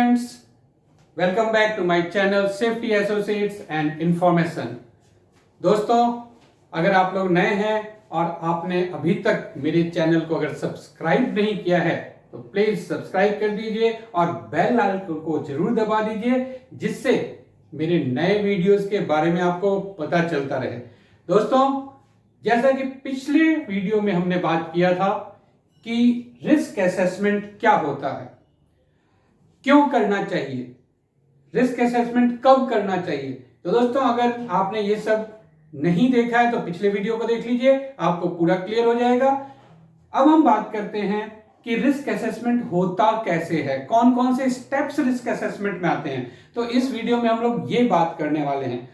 friends, welcome back to my channel Safety Associates and Information। दोस्तों, अगर आप लोग नए हैं और आपने अभी तक मेरे चैनल को अगर सब्सक्राइब नहीं किया है तो प्लीज सब्सक्राइब कर दीजिए और बेल आइकन को जरूर दबा दीजिए, जिससे मेरे नए वीडियोस के बारे में आपको पता चलता रहे। दोस्तों, जैसा कि पिछले वीडियो में हमने बात किया था कि रिस्क असेसमेंट क्या होता है, क्यों करना चाहिए, रिस्क असेसमेंट कब करना चाहिए। तो दोस्तों, अगर आपने ये सब नहीं देखा है तो पिछले वीडियो को देख लीजिए, आपको पूरा क्लियर हो जाएगा। अब हम बात करते हैं कि रिस्क असेसमेंट होता कैसे है, कौन कौन से स्टेप्स रिस्क असेसमेंट में आते हैं। तो इस वीडियो में हम लोग ये बात करने वाले हैं।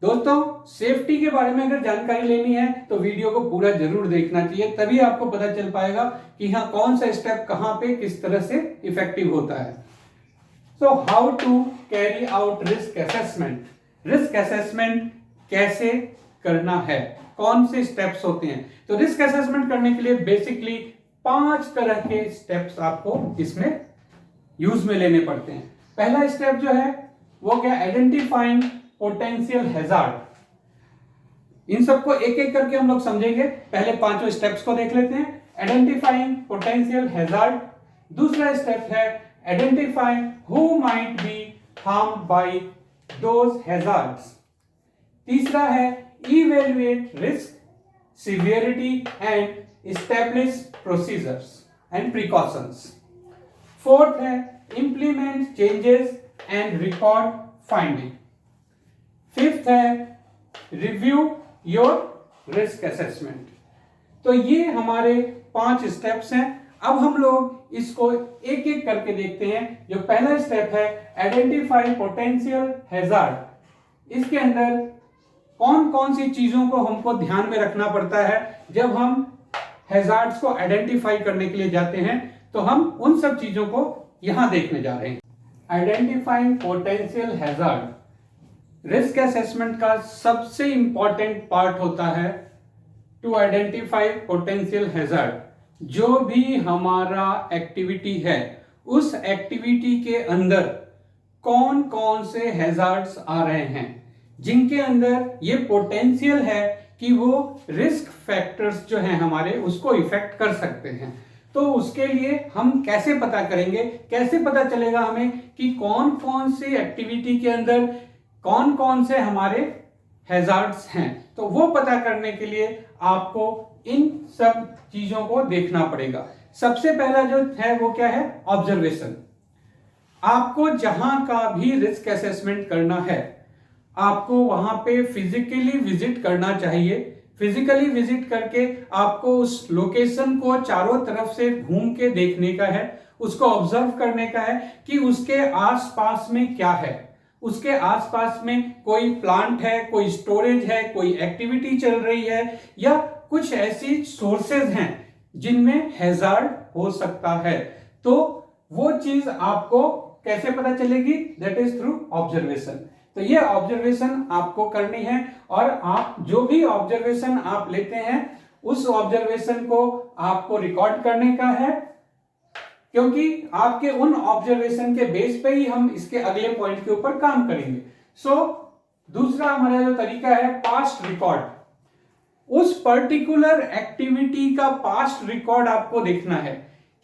दोस्तों, सेफ्टी के बारे में अगर जानकारी लेनी है तो वीडियो को पूरा जरूर देखना चाहिए, तभी आपको पता चल पाएगा कि हाँ कौन सा स्टेप कहां पे किस तरह से इफेक्टिव होता है। So how to carry out risk assessment, risk assessment कैसे करना है, कौन से स्टेप्स होते हैं। तो रिस्क असेसमेंट करने के लिए बेसिकली 5 तरह के स्टेप्स आपको इसमें यूज में लेने पड़ते हैं। पहला स्टेप जो है वो क्या, आइडेंटिफाइंग पोटेंशियल हैजार्ड। इन सबको एक एक करके हम लोग समझेंगे। पहले 5 स्टेप्स को देख लेते हैं। Identifying potential hazard. दूसरा स्टेप है identifying who might be harmed by those hazards. तीसरा है evaluate risk severity and establish procedures and precautions. Fourth है implement changes and record finding. Fifth है रिव्यू योर रिस्क असेसमेंट। तो ये हमारे 5 steps हैं। अब हम लोग इसको एक एक करके देखते हैं। जो पहला स्टेप है आइडेंटिफाई पोटेंशियल हैजार्ड, इसके अंदर कौन कौन सी चीजों को हमको ध्यान में रखना पड़ता है जब हम हैजार्ड्स को आइडेंटिफाई करने के लिए जाते हैं। तो हम उन सब चीजों को यहां देखने जा रहे हैं। Identifying potential hazard risk assessment का सबसे इंपॉर्टेंट पार्ट होता है टू आइडेंटिफाई पोटेंशियल हैजार्ड। जो भी हमारा एक्टिविटी है, उस एक्टिविटी के अंदर कौन कौन से हैजार्ड्स आ रहे हैं जिनके अंदर ये पोटेंशियल है कि वो रिस्क फैक्टर्स जो हैं हमारे, उसको इफेक्ट कर सकते हैं। तो उसके लिए हम कैसे पता करेंगे, कैसे पता चलेगा हमें कि कौन कौन सी एक्टिविटी के अंदर कौन कौन से हमारे हैजार्ड्स हैं। तो वो पता करने के लिए आपको इन सब चीजों को देखना पड़ेगा। सबसे पहला जो है वो क्या है, ऑब्जर्वेशन। आपको जहां का भी रिस्क असेसमेंट करना है, आपको वहां पे फिजिकली विजिट करना चाहिए। फिजिकली विजिट करके आपको उस लोकेशन को चारों तरफ से घूम के देखने का है, उसको ऑब्जर्व करने का है कि उसके आसपास में क्या है। उसके आसपास में कोई प्लांट है, कोई स्टोरेज है, कोई एक्टिविटी चल रही है, या कुछ ऐसी सोर्सेज हैं जिनमें हैजार्ड हो सकता है। तो वो चीज आपको कैसे पता चलेगी, दैट इज थ्रू ऑब्जर्वेशन। तो ये ऑब्जर्वेशन आपको करनी है, और आप जो भी ऑब्जर्वेशन आप लेते हैं उस ऑब्जर्वेशन को आपको रिकॉर्ड करने का है, क्योंकि आपके उन ऑब्जर्वेशन के बेस पे ही हम इसके अगले पॉइंट के ऊपर काम करेंगे। सो दूसरा हमारा जो तरीका है पास्ट रिकॉर्ड। उस पर्टिकुलर एक्टिविटी का पास्ट रिकॉर्ड आपको देखना है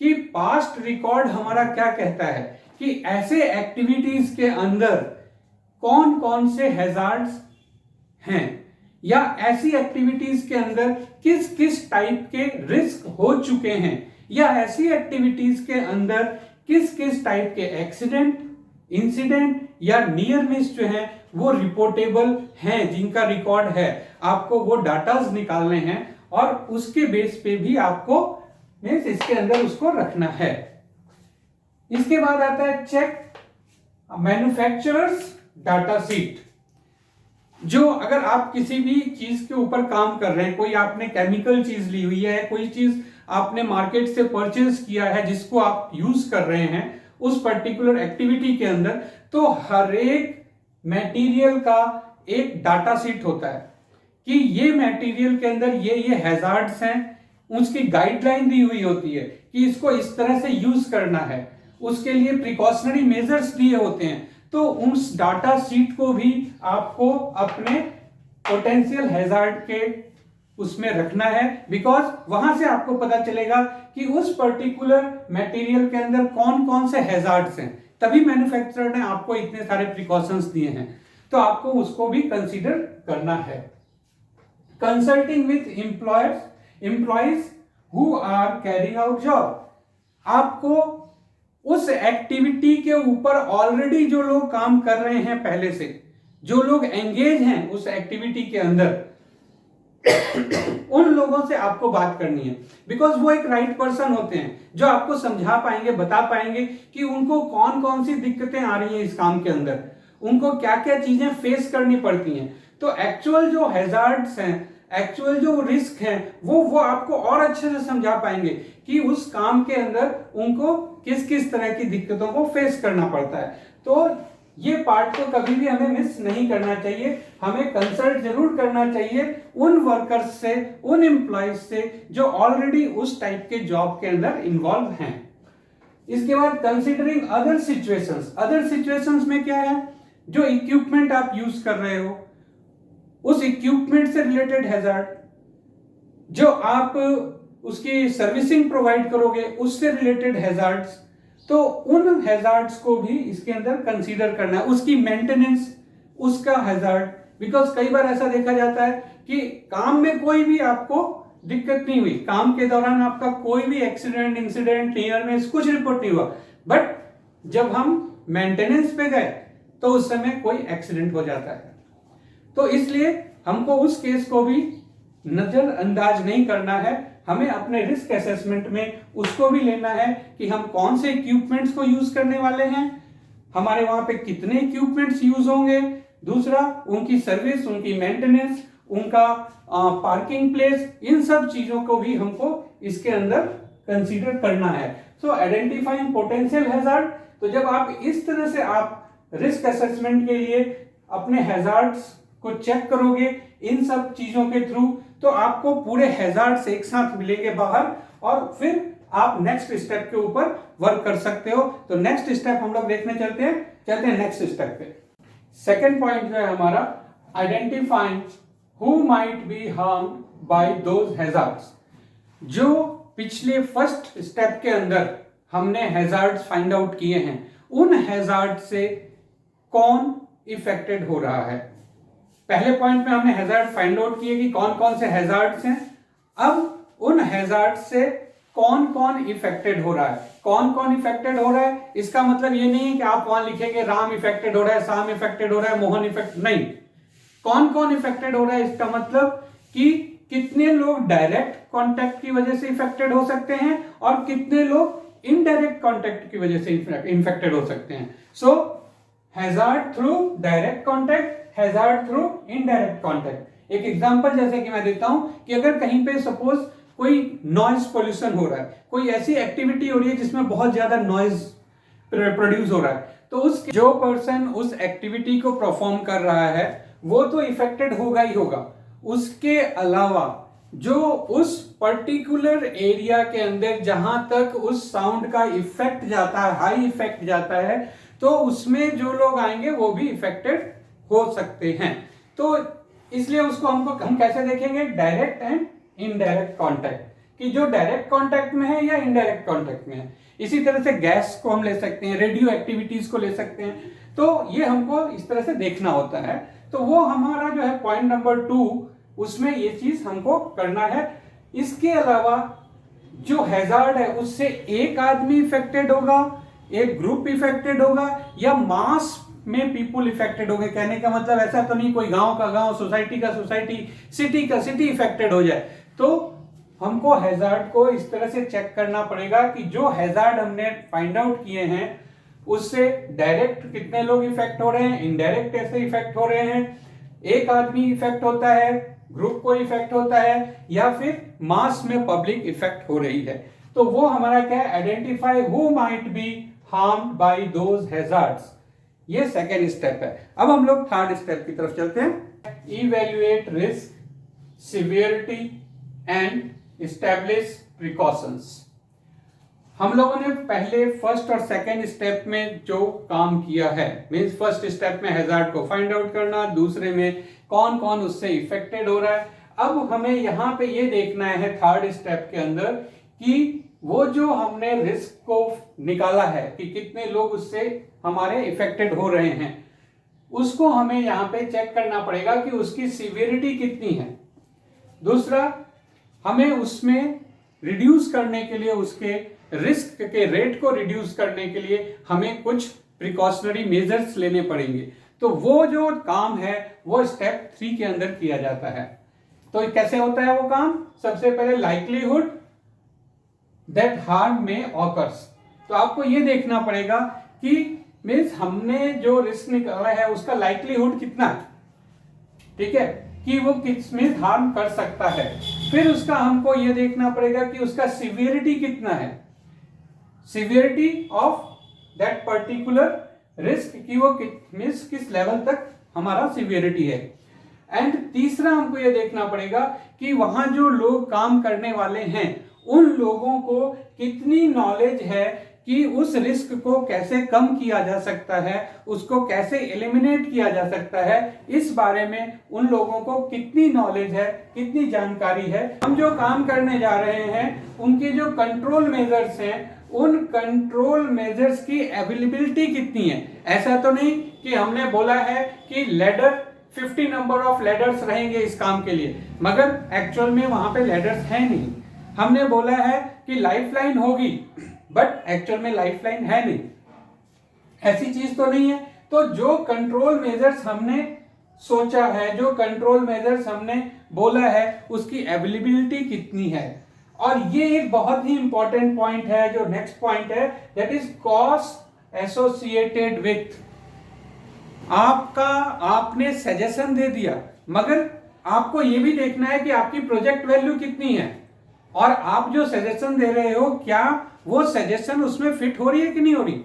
कि पास्ट रिकॉर्ड हमारा क्या कहता है कि ऐसे एक्टिविटीज के अंदर कौन कौन से हैजार्ड्स हैं, या ऐसी एक्टिविटीज के अंदर किस किस टाइप के रिस्क हो चुके हैं, या ऐसी एक्टिविटीज के अंदर किस किस टाइप के एक्सीडेंट, इंसिडेंट या नियर मिस जो है वो रिपोर्टेबल हैं, जिनका रिकॉर्ड है। आपको वो डाटाज निकालने हैं और उसके बेस पे भी आपको इसके अंदर उसको रखना है। इसके बाद आता है चेक मैन्युफैक्चरर्स डाटा शीट। जो अगर आप किसी भी चीज के ऊपर काम कर रहे हैं, कोई आपने केमिकल चीज ली हुई है, कोई चीज आपने मार्केट से परचेज किया है जिसको आप यूज कर रहे हैं उस पर्टिकुलर एक्टिविटी के अंदर, तो हर एक मटेरियल का एक डाटा शीट होता है कि ये मटेरियल के अंदर ये हैजार्ड्स हैं। उसकी गाइडलाइन दी हुई होती है कि इसको इस तरह से यूज करना है। उसके लिए प्रिकॉशनरी मेजर्स दिए होते हैं। तो उस डाटा शीट को भी आपको अपने पोटेंशियल हैजार्ड के उसमें रखना है, बिकॉज वहां से आपको पता चलेगा कि उस पर्टिकुलर मटेरियल के अंदर कौन कौन से हैजार्ड्स हैं। तभी मैन्युफैक्चरर ने आपको इतने सारे प्रिकॉशंस दिए हैं, तो आपको उसको भी कंसीडर करना है। Consulting with employees who are carrying out job, आपको उस एक्टिविटी के ऊपर ऑलरेडी जो लोग काम कर रहे हैं, पहले से जो लोग एंगेज हैं उस एक्टिविटी के अंदर, उन लोगों से आपको बात करनी है, बिकॉज वो एक राइट पर्सन होते हैं जो आपको समझा पाएंगे, बता पाएंगे कि उनको कौन कौन सी दिक्कतें आ रही हैं इस काम के अंदर, उनको क्या क्या चीजें फेस करनी पड़ती हैं। तो एक्चुअल जो हैजार्ड्स हैं, एक्चुअल जो रिस्क है, वो आपको और अच्छे से समझा पाएंगे कि उस काम के अंदर उनको किस किस तरह की दिक्कतों को फेस करना पड़ता है। तो ये पार्ट तो कभी भी हमें मिस नहीं करना चाहिए, हमें कंसल्ट जरूर करना चाहिए उन वर्कर्स से, उन एम्प्लॉयज से जो ऑलरेडी उस टाइप के जॉब के अंदर इन्वॉल्व हैं। इसके बाद considering other situations, other situations में क्या है, जो इक्विपमेंट आप यूज कर रहे हो उस इक्विपमेंट से रिलेटेड हैजार्ड, जो आप उसकी सर्विसिंग प्रोवाइड करोगे उससे रिलेटेड हैजार्ड्स, तो उन हैजार्ड्स को भी इसके अंदर कंसीडर करना है। उसकी मेंटेनेंस, उसका हैजार्ड, बिकॉज कई बार ऐसा देखा जाता है कि काम में कोई भी आपको दिक्कत नहीं हुई, काम के दौरान आपका कोई भी एक्सीडेंट, इंसिडेंट, नियर मिस कुछ रिपोर्ट नहीं हुआ, बट जब हम मेंटेनेंस पे गए तो उस समय कोई एक्सीडेंट हो जाता है। तो इसलिए हमको उस केस को भी नजरअंदाज नहीं करना है, हमें अपने रिस्क असेसमेंट में उसको भी लेना है कि हम कौन से इक्विपमेंट्स को यूज करने वाले हैं, हमारे वहां पे कितने इक्विपमेंट्स यूज होंगे, दूसरा उनकी सर्विस, उनकी मेंटेनेंस, उनका पार्किंग प्लेस, इन सब चीजों को भी हमको इसके अंदर कंसीडर करना है। सो आइडेंटिफाइंग पोटेंशियल हैजार्ड, तो जब आप इस तरह से आप रिस्क असेसमेंट के लिए अपने हैजार्ड्स को चेक करोगे इन सब चीजों के थ्रू, तो आपको पूरे हैजार्ड्स एक साथ मिलेंगे बाहर, और फिर आप नेक्स्ट स्टेप के ऊपर वर्क कर सकते हो। तो नेक्स्ट स्टेप हम लोग देखने चलते हैं नेक्स्ट स्टेप पे। सेकेंड पॉइंट जो है हमारा, identifying who might be harmed by those hazards. जो पिछले फर्स्ट स्टेप के अंदर हमने हैजार्ड्स फाइंड आउट किए हैं, उन हैजार्ड से कौन इफेक्टेड हो रहा है। पहले पॉइंट में हमने हैजार्ड फाइंड आउट किए कि कौन कौन से हैजार्ड्स हैं, अब उन हैजार्ड से कौन कौन इफेक्टेड हो रहा है। कौन कौन इफेक्टेड हो रहा है, इसका मतलब ये नहीं है कि आप वहां लिखेंगे राम इफेक्टेड हो रहा है, शाम इफेक्टेड हो रहा है, मोहन इफेक्ट, नहीं। कौन कौन इफेक्टेड हो रहा है, इसका मतलब कि कितने लोग डायरेक्ट कॉन्टेक्ट की वजह से इफेक्टेड हो सकते हैं और कितने लोग इनडायरेक्ट कॉन्टेक्ट की वजह से इन्फेक्टेड हो सकते हैं। So hazard through direct contact, hazard through indirect contact. एक एग्जांपल जैसे कि मैं देता हूं कि अगर कहीं पे सपोज कोई नॉइज पोल्यूशन हो रहा है, कोई ऐसी एक्टिविटी हो रही है जिसमें बहुत ज्यादा नॉइज प्रोड्यूस हो रहा है, तो उस जो पर्सन उस एक्टिविटी को परफॉर्म कर रहा है वो तो इफेक्टेड होगा ही होगा। उसके अलावा जो उस पर्टिकुलर एरिया के अंदर जहां तक उस साउंड का इफेक्ट जाता है, हाई इफेक्ट जाता है, तो उसमें जो लोग आएंगे वो भी इफेक्टेड हो सकते हैं। तो इसलिए उसको हम कैसे देखेंगे, डायरेक्ट एंड इनडायरेक्ट कॉन्टैक्ट, कि जो डायरेक्ट कॉन्टैक्ट में है या इनडायरेक्ट कॉन्टैक्ट में है। इसी तरह से गैस को हम ले सकते हैं, रेडियो एक्टिविटीज को ले सकते हैं। तो ये हमको इस तरह से देखना होता है। तो वो हमारा जो है पॉइंट नंबर 2, उसमें ये चीज हमको करना है। इसके अलावा जो हैजार्ड है उससे एक आदमी इफेक्टेड होगा, एक ग्रुप इफेक्टेड होगा, या मास में पीपुल इफेक्टेड हो गए। कहने का मतलब ऐसा तो नहीं कोई गांव का गांव, सोसाइटी का सोसाइटी, सिटी का सिटी इफेक्टेड हो जाए। तो हमको हैजार्ड को इस तरह से चेक करना पड़ेगा कि जो हैजार्ड हमने फाइंड आउट किए हैं उससे डायरेक्ट कितने लोग इफेक्ट हो रहे हैं, इनडायरेक्ट कैसे इफेक्ट हो रहे हैं, एक आदमी इफेक्ट होता है, ग्रुप को इफेक्ट होता है, या फिर मास में पब्लिक इफेक्ट हो रही है। तो वो हमारा क्या है, identify who might be harmed by those hazards. ये सेकेंड स्टेप है। अब हम लोग थर्ड स्टेप की तरफ चलते हैं। Evaluate risk, severity and establish precautions. हम लोगों ने पहले फर्स्ट और सेकंड स्टेप में जो काम किया है, मींस फर्स्ट स्टेप में हैजार्ड को फाइंड आउट करना, दूसरे में कौन कौन उससे इफेक्टेड हो रहा है। अब हमें यहाँ पे ये देखना है थर्ड स्टेप के अंदर कि वो जो हमने रिस्क को निकाला है कि कितने लोग उससे हमारे इफेक्टेड हो रहे हैं, उसको हमें यहाँ पे चेक करना पड़ेगा कि उसकी सीवियरिटी कितनी है। दूसरा, हमें उसमें रिड्यूस करने के लिए, उसके रिस्क के रेट को रिड्यूस करने के लिए हमें कुछ प्रिकॉशनरी मेजर्स लेने पड़ेंगे। तो वो जो काम है वो स्टेप 3 के अंदर किया जाता है। तो कैसे होता है वो काम? सबसे पहले लाइक्लीहुड दैट हार्म में ऑकर्स। तो आपको ये देखना पड़ेगा कि मीन्स हमने जो रिस्क निकाला है उसका लाइक्लीहुड कितना है, ठीक है, कि वो किसमें हार्म कर सकता है। फिर उसका हमको ये देखना पड़ेगा कि उसका सिवियरिटी कितना है, severity of that particular risk, कि वो मीन्स किस लेवल तक हमारा सिवियरिटी है। एंड तीसरा हमको ये देखना पड़ेगा कि वहां जो लोग काम करने वाले हैं उन लोगों को कितनी नॉलेज है कि उस रिस्क को कैसे कम किया जा सकता है, उसको कैसे एलिमिनेट किया जा सकता है, इस बारे में उन लोगों को कितनी नॉलेज है, कितनी जानकारी है। हम जो काम करने जा रहे हैं उनके जो कंट्रोल मेजर्स हैं, उन कंट्रोल मेजर्स की अवेलेबिलिटी कितनी है। ऐसा तो नहीं कि हमने बोला है कि लेडर 50 नंबर ऑफ लेडर्स रहेंगे इस काम के लिए, मगर एक्चुअल में वहां पे लेडर्स है नहीं। हमने बोला है कि लाइफलाइन होगी, बट एक्चुअल में लाइफलाइन है नहीं, ऐसी चीज तो नहीं है। तो जो कंट्रोल मेजर्स हमने सोचा है, जो कंट्रोल मेजर्स हमने बोला है, उसकी अवेलेबिलिटी कितनी है। और ये एक बहुत ही इंपॉर्टेंट पॉइंट है, जो नेक्स्ट पॉइंट है, that is cost associated with. आपने सजेशन दे दिया, मगर आपको यह भी देखना है कि आपकी प्रोजेक्ट वैल्यू कितनी है, और आप जो सजेशन दे रहे हो क्या वो सजेशन उसमें फिट हो रही है कि नहीं हो रही।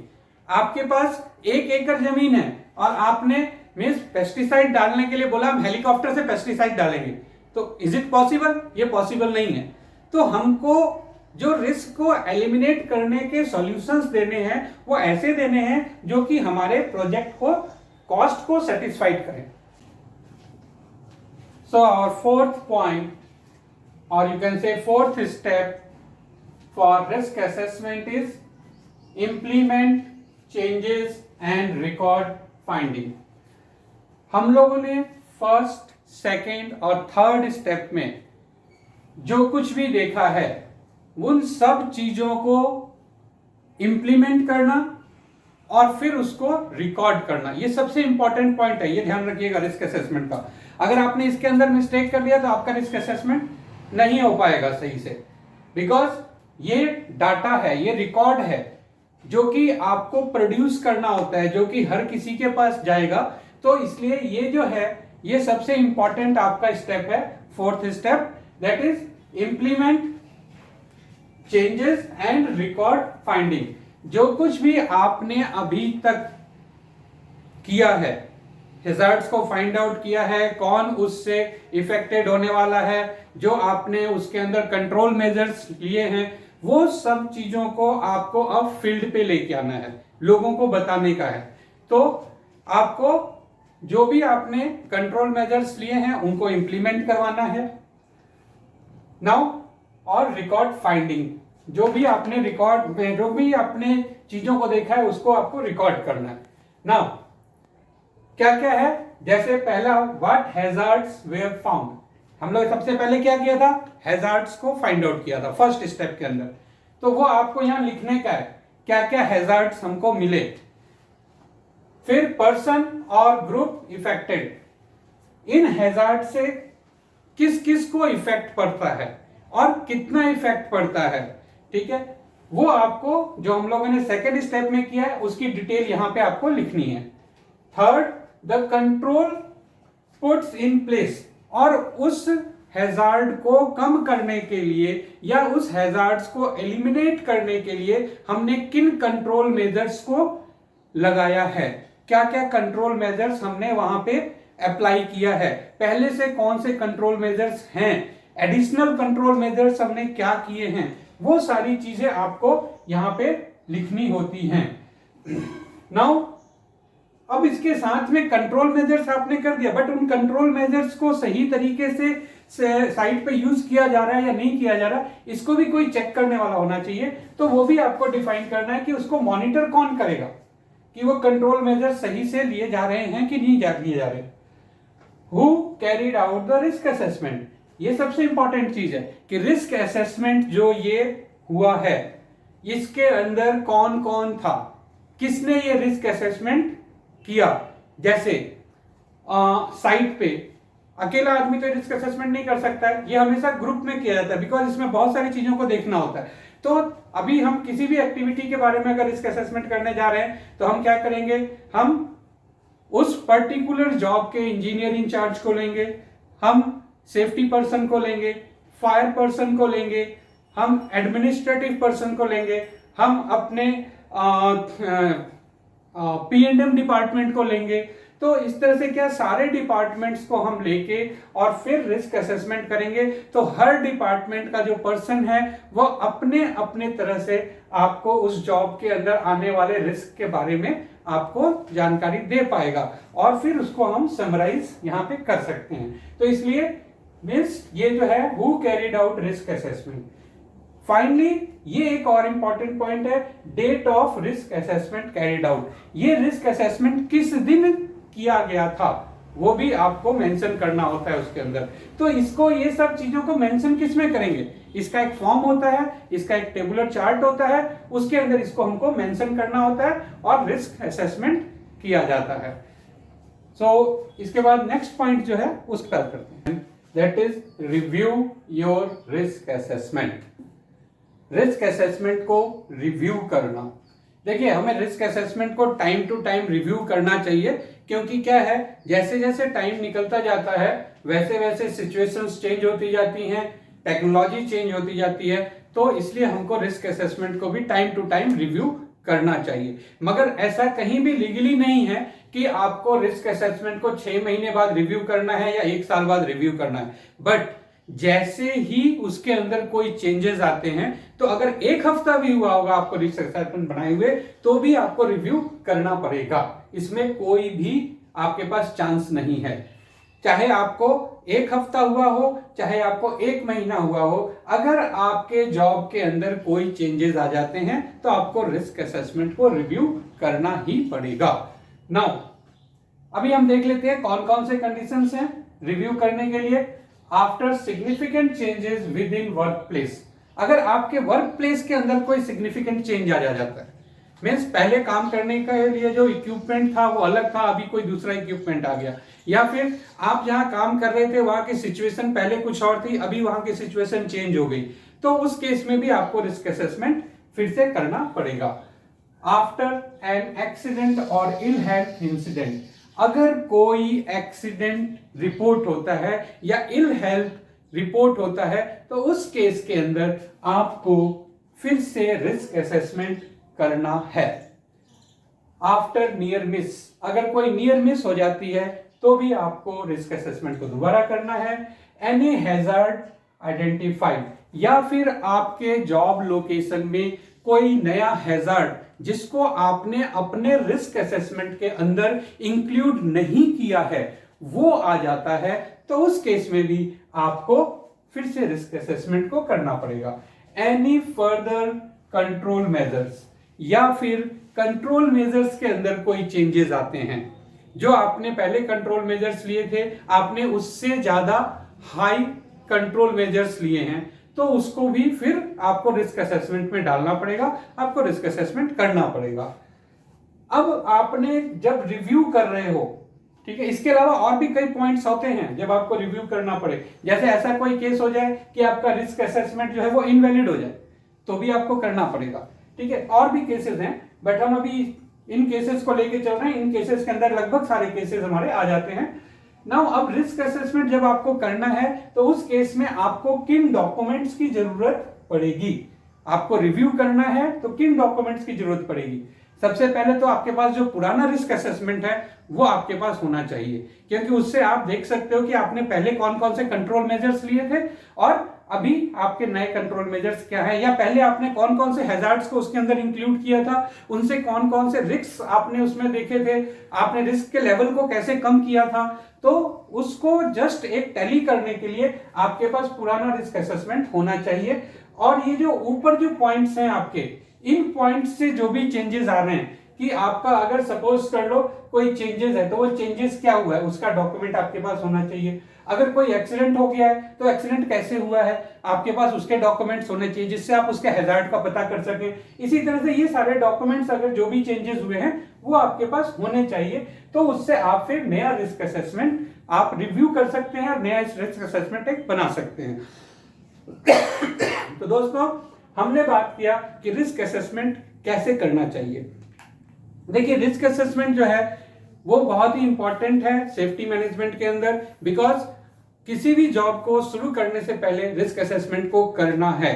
आपके पास 1 एकड़ जमीन है और आपने मींस पेस्टिसाइड डालने के लिए बोला हम हेलीकॉप्टर से पेस्टिसाइड डालेंगे, तो इज इट पॉसिबल? ये पॉसिबल नहीं है। तो हमको जो रिस्क को एलिमिनेट करने के सॉल्यूशंस देने हैं वो ऐसे देने हैं जो कि हमारे प्रोजेक्ट को, कॉस्ट को सेटिस्फाइड करें। So our fourth point, or you can say fourth step for risk assessment is implement changes and record finding। हम लोगों ने फर्स्ट, सेकेंड और थर्ड स्टेप में जो कुछ भी देखा है उन सब चीजों को इंप्लीमेंट करना और फिर उसको रिकॉर्ड करना, ये सबसे इंपॉर्टेंट पॉइंट है। ये ध्यान रखिएगा रिस्क असेसमेंट का। अगर आपने इसके अंदर मिस्टेक कर दिया तो आपका रिस्क असेसमेंट नहीं हो पाएगा सही से, बिकॉज ये डाटा है, ये रिकॉर्ड है जो कि आपको प्रोड्यूस करना होता है, जो कि हर किसी के पास जाएगा। तो इसलिए ये जो है ये सबसे इंपॉर्टेंट आपका स्टेप है, fourth step, that is implement changes and record finding. जो कुछ भी आपने अभी तक किया है, हैजार्ड्स को फाइंड आउट किया है, कौन उससे इफेक्टेड होने वाला है, जो आपने उसके अंदर कंट्रोल मेजर्स लिए हैं, वो सब चीजों को आपको अब फील्ड पे लेके आना है, लोगों को बताने का है। तो आपको जो भी आपने कंट्रोल मेजर्स लिए हैं उनको इंप्लीमेंट करवाना है नाउ। और रिकॉर्ड फाइंडिंग, जो भी आपने रिकॉर्ड में जो भी आपने चीजों को देखा है उसको आपको रिकॉर्ड करना है। नाउ क्या क्या है, जैसे पहला व्हाट हैजार्ड्स वेयर फाउंड। हम लोग सबसे पहले क्या किया था, हैजार्ड्स को फाइंड आउट किया था फर्स्ट स्टेप के अंदर। तो वो आपको यहां लिखने का है क्या क्या हैजार्ड्स हमको मिले। फिर पर्सन और ग्रुप इफेक्टेड, इन हैजार्ड से किस किस को इफेक्ट पड़ता है और कितना इफेक्ट पड़ता है, ठीक है, वो आपको जो हम लोगों ने सेकेंड स्टेप में किया है उसकी डिटेल यहां पे आपको लिखनी है। Third, the control puts in place, और उस हैजार्ड को कम करने के लिए या उस हैजार्ड्स को एलिमिनेट करने के लिए हमने किन कंट्रोल मेजर्स को लगाया है, क्या क्या कंट्रोल मेजर्स हमने वहां पे अप्लाई किया है, पहले से कौन से कंट्रोल मेजर्स हैं, एडिशनल कंट्रोल मेजर्स हमने क्या किए हैं, वो सारी चीजें आपको यहाँ पे लिखनी होती हैं। नाउ अब इसके साथ में कंट्रोल मेजर्स आपने कर दिया, बट उन कंट्रोल मेजर्स को सही तरीके से साइट पे यूज किया जा रहा है या नहीं किया जा रहा है, इसको भी कोई चेक करने वाला होना चाहिए। तो वो भी आपको डिफाइन करना है कि उसको मॉनिटर कौन करेगा कि वो कंट्रोल मेजर सही से लिए जा रहे हैं कि नहीं लिए जा रहे। Who carried out the risk assessment, ये सबसे इंपॉर्टेंट चीज है कि रिस्क असेसमेंट जो ये हुआ है इसके अंदर कौन कौन था, किसने ये रिस्क असेसमेंट किया। जैसे साइट पे अकेला आदमी तो रिस्क असेसमेंट नहीं कर सकता है, ये हमेशा ग्रुप में किया जाता है, बिकॉज इसमें बहुत सारी चीजों को देखना होता है। तो अभी हम किसी भी एक्टिविटी के बारे में अगर रिस्क असेसमेंट करने जा रहे हैं तो हम क्या करेंगे, हम उस पर्टिकुलर जॉब के इंजीनियर इंचार्ज को लेंगे, हम सेफ्टी पर्सन को लेंगे, फायर पर्सन को लेंगे, हम एडमिनिस्ट्रेटिव पर्सन को लेंगे, हम अपने P&M डिपार्टमेंट को लेंगे। तो इस तरह से क्या सारे डिपार्टमेंट्स को हम लेके और फिर रिस्क असेसमेंट करेंगे। तो हर डिपार्टमेंट का जो पर्सन है वो अपने अपने तरह से आपको उस जॉब के अंदर आने वाले रिस्क के बारे में आपको जानकारी दे पाएगा और फिर उसको हम समराइज यहाँ पे कर सकते हैं। तो इसलिए मीन्स ये जो है who carried out risk assessment. Finally ये एक और इंपॉर्टेंट पॉइंट है, date of risk assessment carried out. ये रिस्क असेसमेंट किस दिन किया गया था वो भी आपको मेंशन करना होता है उसके अंदर। तो इसको ये सब चीजों को मेंशन किस में करेंगे, इसका एक फॉर्म होता है, इसका एक टेबुलर चार्ट होता है, उसके अंदर इसको हमको मेंशन करना होता है और रिस्क असेसमेंट किया जाता है। सो इसके बाद नेक्स्ट पॉइंट जो है उस पर करते हैं, that is review your risk assessment. Risk assessment को रिव्यू करना, देखिए हमें रिस्क असेसमेंट को टाइम टू टाइम रिव्यू करना चाहिए, क्योंकि क्या है जैसे जैसे टाइम निकलता जाता है वैसे वैसे सिचुएशंस चेंज होती जाती हैं, टेक्नोलॉजी चेंज होती जाती है। तो इसलिए हमको रिस्क असेसमेंट को भी टाइम टू टाइम रिव्यू करना चाहिए। मगर ऐसा कहीं भी लीगली नहीं है कि आपको रिस्क असेसमेंट को 6 महीने बाद रिव्यू करना है या 1 साल बाद रिव्यू करना है। बट जैसे ही उसके अंदर कोई चेंजेस आते हैं, तो अगर 1 हफ्ता भी हुआ होगा आपको रिस्क असेसमेंट बनाए हुए, तो भी आपको रिव्यू करना पड़ेगा। इसमें कोई भी आपके पास चांस नहीं है, चाहे आपको 1 हफ्ता हुआ हो, चाहे आपको 1 महीना हुआ हो। अगर आपके जॉब के अंदर कोई चेंजेस आ जाते हैं तो आपको रिस्क असेसमेंट को रिव्यू करना ही पड़ेगा। नाउ अभी हम देख लेते हैं कौन कौन से कंडीशंस हैं रिव्यू करने के लिए। After significant changes with in work place, अगर आपके वर्क प्लेस के अंदर कोई सिग्निफिकेंट चेंज आ जाता है, मीन्स पहले काम करने के लिए जो इक्विपमेंट था वो अलग था, अभी कोई दूसरा इक्विपमेंट आ गया, या फिर आप जहां काम कर रहे थे वहां की सिचुएशन पहले कुछ और थी, अभी वहां की सिचुएशन चेंज हो गई, तो उस केस में भी आपको रिस्क असेसमेंट फिर से करना पड़ेगा। आफ्टर एन एक्सीडेंट और इल हेल्थ इंसिडेंट, अगर कोई एक्सीडेंट रिपोर्ट होता है या इल हेल्थ रिपोर्ट होता है तो उस केस के अंदर आपको फिर से रिस्क असेसमेंट करना है। आफ्टर नियर मिस, अगर कोई नियर मिस हो जाती है तो भी आपको रिस्क असेसमेंट को दोबारा करना है। एनी हैजार्ड आइडेंटिफाइड, या फिर आपके जॉब लोकेशन में कोई नया हैजार्ड जिसको आपने अपने रिस्क असेसमेंट के अंदर इंक्लूड नहीं किया है वो आ जाता है, तो उस केस में भी आपको फिर से रिस्क असेसमेंट को करना पड़ेगा। एनी फर्दर कंट्रोल मेजर्स, या फिर कंट्रोल मेजर्स के अंदर कोई चेंजेस आते हैं, जो आपने पहले कंट्रोल मेजर्स लिए थे आपने उससे ज्यादा हाई कंट्रोल मेजर्स लिए हैं, तो उसको भी फिर आपको रिस्क असेसमेंट में डालना पड़ेगा, आपको रिस्क असेसमेंट करना पड़ेगा। अब आपने जब रिव्यू कर रहे हो, ठीक है, इसके अलावा और भी कई पॉइंट्स होते हैं जब आपको रिव्यू करना पड़े। जैसे ऐसा कोई केस हो जाए कि आपका रिस्क असेसमेंट जो है वो इनवैलिड हो जाए तो भी आपको करना पड़ेगा, ठीक है। और भी केसेस हैं बट हम अभी इन केसेस को लेके चल रहे हैं। इन केसेस के अंदर लगभग सारे केसेस हमारे आ जाते हैं। नाउ अब रिस्क असेसमेंट जब आपको करना है तो उस केस में आपको किन डॉक्यूमेंट्स की जरूरत पड़ेगी, आपको रिव्यू करना है तो किन डॉक्यूमेंट्स की जरूरत पड़ेगी। सबसे पहले तो आपके पास जो पुराना रिस्क असेसमेंट है वो आपके पास होना चाहिए, क्योंकि उससे आप देख सकते हो कि आपने पहले कौन कौन से कंट्रोल मेजर्स लिए थे और अभी आपके नए कंट्रोल मेजर्स क्या है, या पहले आपने कौन कौन से हैजार्ड्स को उसके अंदर इंक्लूड किया था, उनसे कौन कौन से रिस्क आपने उसमें देखे थे, आपने रिस्क के लेवल को कैसे कम किया था। तो उसको जस्ट एक टैली करने के लिए आपके पास पुराना रिस्क असेसमेंट होना चाहिए। और ये जो ऊपर जो पॉइंट्स हैं आपके, इन पॉइंट्स से जो भी चेंजेस आ रहे हैं कि आपका अगर सपोज कर लो कोई चेंजेस है तो वो चेंजेस क्या हुआ है उसका डॉक्यूमेंट आपके पास होना चाहिए। अगर कोई एक्सीडेंट हो गया है तो एक्सीडेंट कैसे हुआ है आपके पास उसके डॉक्यूमेंट्स होने चाहिए, जिससे आप उसके हैजार्ड का पता कर सकें। इसी तरह से ये सारे डॉक्यूमेंट्स अगर जो भी चेंजेस हुए हैं वो आपके पास होने चाहिए, तो उससे आप फिर नया रिस्क असेसमेंट आप रिव्यू कर सकते हैं और नया रिस्क असेसमेंट एक बना सकते हैं। तो दोस्तों, हमने बात किया कि रिस्क असेसमेंट कैसे करना चाहिए। देखिए, रिस्क असेसमेंट जो है वो बहुत ही इंपॉर्टेंट है सेफ्टी मैनेजमेंट के अंदर, बिकॉज किसी भी जॉब को शुरू करने से पहले रिस्क असेसमेंट को करना है।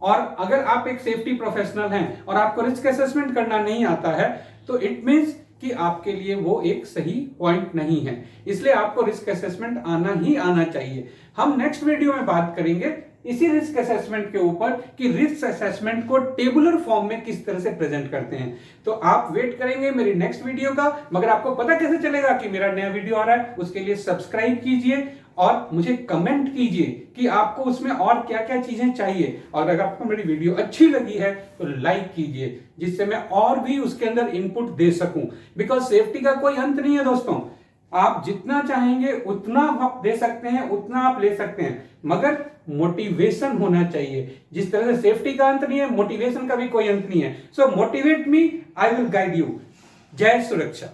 और अगर आप एक सेफ्टी प्रोफेशनल हैं और आपको रिस्क असेसमेंट करना नहीं आता है तो इट मींस कि आपके लिए वो एक सही पॉइंट नहीं है। इसलिए आपको रिस्क असेसमेंट आना ही आना चाहिए। हम नेक्स्ट वीडियो में बात करेंगे इसी रिस्क असेसमेंट के ऊपर कि रिस्क असेसमेंट को टेबुलर फॉर्म में किस तरह से प्रेजेंट करते हैं। तो आप वेट करेंगे मेरी नेक्स्ट वीडियो का। मगर आपको पता कैसे चलेगा कि मेरा नया वीडियो आ रहा है, उसके लिए सब्सक्राइब कीजिए और मुझे कमेंट कीजिए कि आपको उसमें और क्या क्या चीजें चाहिए। और अगर आपको मेरी वीडियो अच्छी लगी है तो लाइक कीजिए, जिससे मैं और भी उसके अंदर इनपुट दे सकूं। बिकॉज सेफ्टी का कोई अंत नहीं है दोस्तों, आप जितना चाहेंगे उतना आप दे सकते हैं, उतना आप ले सकते हैं, मगर मोटिवेशन होना चाहिए। जिस तरह से सेफ्टी का अंत नहीं है, मोटिवेशन का भी कोई अंत नहीं है। So motivate me, I will guide you. जय सुरक्षा।